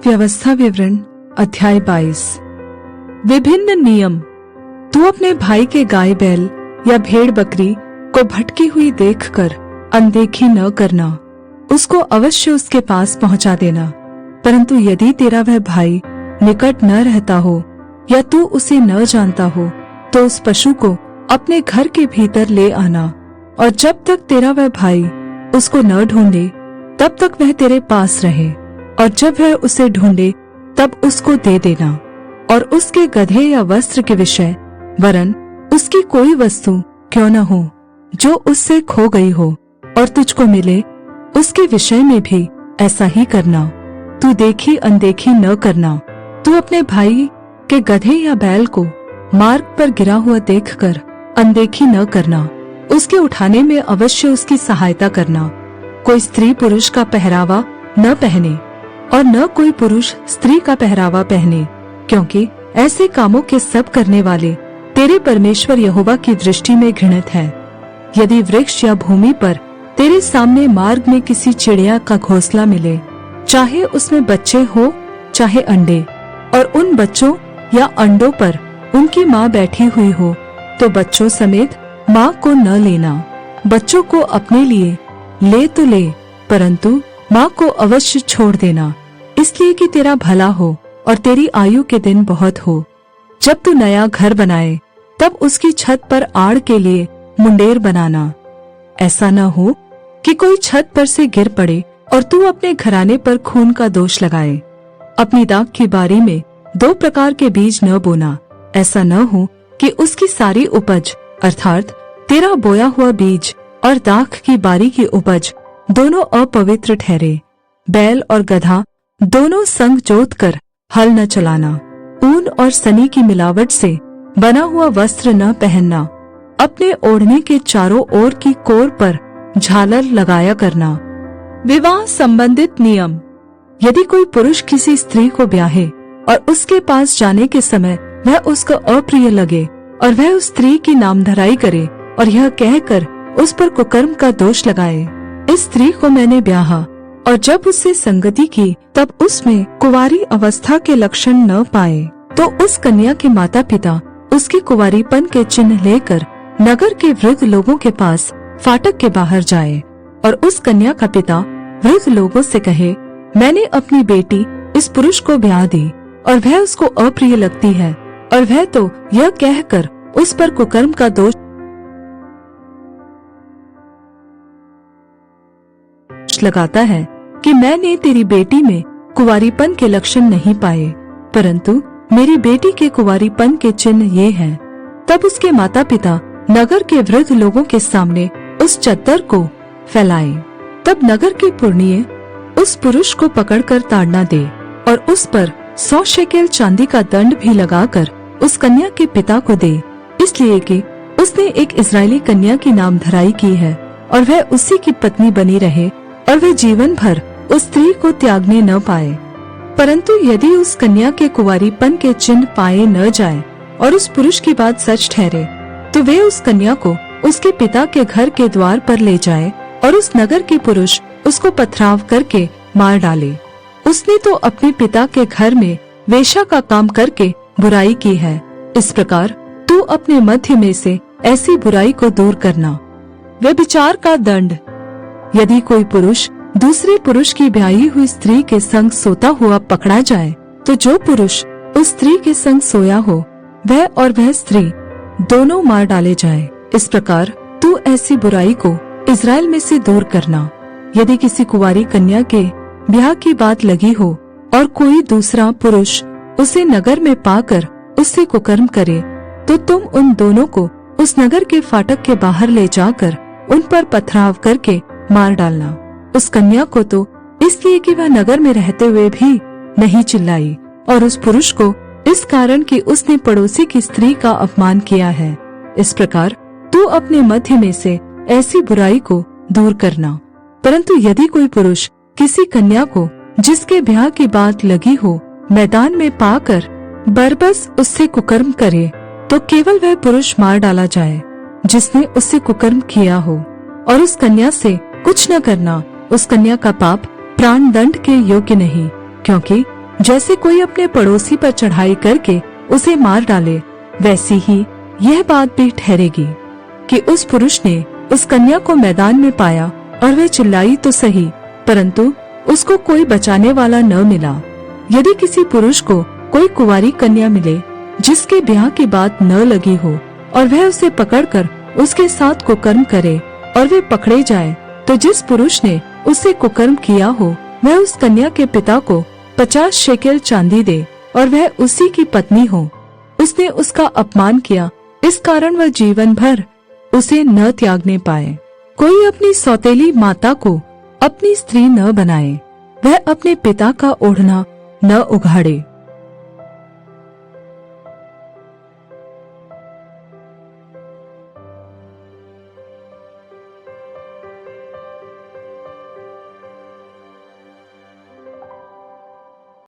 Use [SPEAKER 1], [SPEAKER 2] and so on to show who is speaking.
[SPEAKER 1] व्यवस्था विवरण अध्याय 22। विभिन्न नियम। तू अपने भाई के गाय बैल या भेड़ बकरी को भटकी हुई देखकर अनदेखी न करना, उसको अवश्य उसके पास पहुंचा देना। परंतु यदि तेरा वह भाई निकट न रहता हो या तू उसे न जानता हो, तो उस पशु को अपने घर के भीतर ले आना, और जब तक तेरा वह भाई उसको न ढूंढे तब तक वह तेरे पास रहे, और जब वह उसे ढूंढे तब उसको दे देना। और उसके गधे या वस्त्र के विषय वरन उसकी कोई वस्तु क्यों न हो जो उससे खो गई हो और तुझको मिले, उसके विषय में भी ऐसा ही करना। तू देखी अनदेखी न करना। तू अपने भाई के गधे या बैल को मार्ग पर गिरा हुआ देखकर अनदेखी न करना, उसके उठाने में अवश्य उसकी सहायता करना। कोई स्त्री पुरुष का पहरावा न पहने और न कोई पुरुष स्त्री का पहरावा पहने, क्योंकि ऐसे कामों के सब करने वाले तेरे परमेश्वर यहोवा की दृष्टि में घृणित है। यदि वृक्ष या भूमि पर तेरे सामने मार्ग में किसी चिड़िया का घोंसला मिले, चाहे उसमें बच्चे हो चाहे अंडे, और उन बच्चों या अंडों पर उनकी माँ बैठी हुई हो, तो बच्चों समेत माँ को न लेना। बच्चों को अपने लिए ले तो ले, परंतु माँ को अवश्य छोड़ देना, इसलिए कि तेरा भला हो और तेरी आयु के दिन बहुत हो। जब तू नया घर बनाए तब उसकी छत पर आड़ के लिए मुंडेर बनाना। ऐसा न हो कि कोई छत पर से गिर पड़े और तू अपने घराने पर खून का दोष लगाए। अपनी दाख की बारी में 2 प्रकार के बीज न बोना। ऐसा न हो कि उसकी सारी उपज अर्थात तेरा बोया हुआ बीज और दाख की बारी की उपज दोनों अपवित्र ठहरे। बैल और गधा दोनों संग जोत कर हल न चलाना। ऊन और सनी की मिलावट से बना हुआ वस्त्र न पहनना। अपने ओढ़ने के चारों ओर की कोर पर झालर लगाया करना। विवाह संबंधित नियम। यदि कोई पुरुष किसी स्त्री को ब्याहे और उसके पास जाने के समय वह उसको अप्रिय लगे और वह उस स्त्री की नामधराई करे और यह कहकर उस पर कुकर्म का दोष लगाए, इस स्त्री को मैंने ब्याहा, और जब उससे संगति की तब उसमें कुंवारी अवस्था के लक्षण न पाए, तो उस कन्या के माता पिता उसके कुंवारीपन के चिन्ह लेकर नगर के वृद्ध लोगों के पास फाटक के बाहर जाए, और उस कन्या का पिता वृद्ध लोगों से कहे, मैंने अपनी बेटी इस पुरुष को ब्याह दी और वह उसको अप्रिय लगती है, और वह तो यह कहकर उस पर कुकर्म का दोष लगाता है कि मैंने तेरी बेटी में कुंवारीपन के लक्षण नहीं पाए, परंतु मेरी बेटी के कुंवारीपन के चिन्ह ये हैं। तब उसके माता पिता नगर के वृद्ध लोगों के सामने उस चद्दर को फैलाए। तब नगर के पुरनिये उस पुरुष को पकड़कर ताड़ना दे और उस पर 100 शेकेल चांदी का दंड भी लगाकर उस कन्या के पिता को दे, इसलिए कि उसने एक इस्राएली कन्या की नामधराई की है और वह उसी की पत्नी बनी रहे और वह जीवन भर उस स्त्री को त्यागने न पाए। परंतु यदि उस कन्या के कुंवारीपन के चिन्ह पाए न जाए और उस पुरुष की बात सच ठहरे, तो वे उस कन्या को उसके पिता के घर के द्वार पर ले जाए और उस नगर के पुरुष उसको पथराव करके मार डाले। उसने तो अपने पिता के घर में वेश्या का काम करके बुराई की है। इस प्रकार तू अपने मध्य में से ऐसी बुराई को दूर करना। व्यभिचार का दंड। यदि कोई पुरुष दूसरे पुरुष की ब्याही हुई स्त्री के संग सोता हुआ पकड़ा जाए, तो जो पुरुष उस स्त्री के संग सोया हो वह और वह स्त्री दोनों मार डाले जाए। इस प्रकार तू ऐसी बुराई को इस्राएल में से दूर करना। यदि किसी कुंवारी कन्या के ब्याह की बात लगी हो और कोई दूसरा पुरुष उसे नगर में पाकर उससे कुकर्म करे, तो तुम उन दोनों को उस नगर के फाटक के बाहर ले जाकर उन पर पथराव करके मार डालना। उस कन्या को तो इसलिए कि वह नगर में रहते हुए भी नहीं चिल्लाई, और उस पुरुष को इस कारण कि उसने पड़ोसी की स्त्री का अपमान किया है। इस प्रकार तू अपने मध्य में से ऐसी बुराई को दूर करना। परंतु यदि कोई पुरुष किसी कन्या को जिसके ब्याह की बात लगी हो मैदान में पाकर बरबस उससे कुकर्म करे, तो केवल वह पुरुष मार डाला जाए जिसने उससे कुकर्म किया हो, और उस कन्या से कुछ न करना। उस कन्या का पाप प्राण दंड के योग्य नहीं, क्योंकि जैसे कोई अपने पड़ोसी पर चढ़ाई करके उसे मार डाले, वैसी ही यह बात भी ठहरेगी कि उस पुरुष ने उस कन्या को मैदान में पाया और वह चिल्लाई तो सही, परंतु उसको कोई बचाने वाला न मिला। यदि किसी पुरुष को कोई कुंवारी कन्या मिले जिसके ब्याह की बात न लगी हो और वह उसे पकड़कर उसके साथ कुकर्म करे और वे पकड़े जाए, तो जिस पुरुष ने उससे कुकर्म किया हो वह उस कन्या के पिता को 50 शेकेल चांदी दे और वह उसी की पत्नी हो। उसने उसका अपमान किया, इस कारण वह जीवन भर उसे न त्यागने पाए। कोई अपनी सौतेली माता को अपनी स्त्री न बनाए, वह अपने पिता का ओढ़ना न उघाड़े।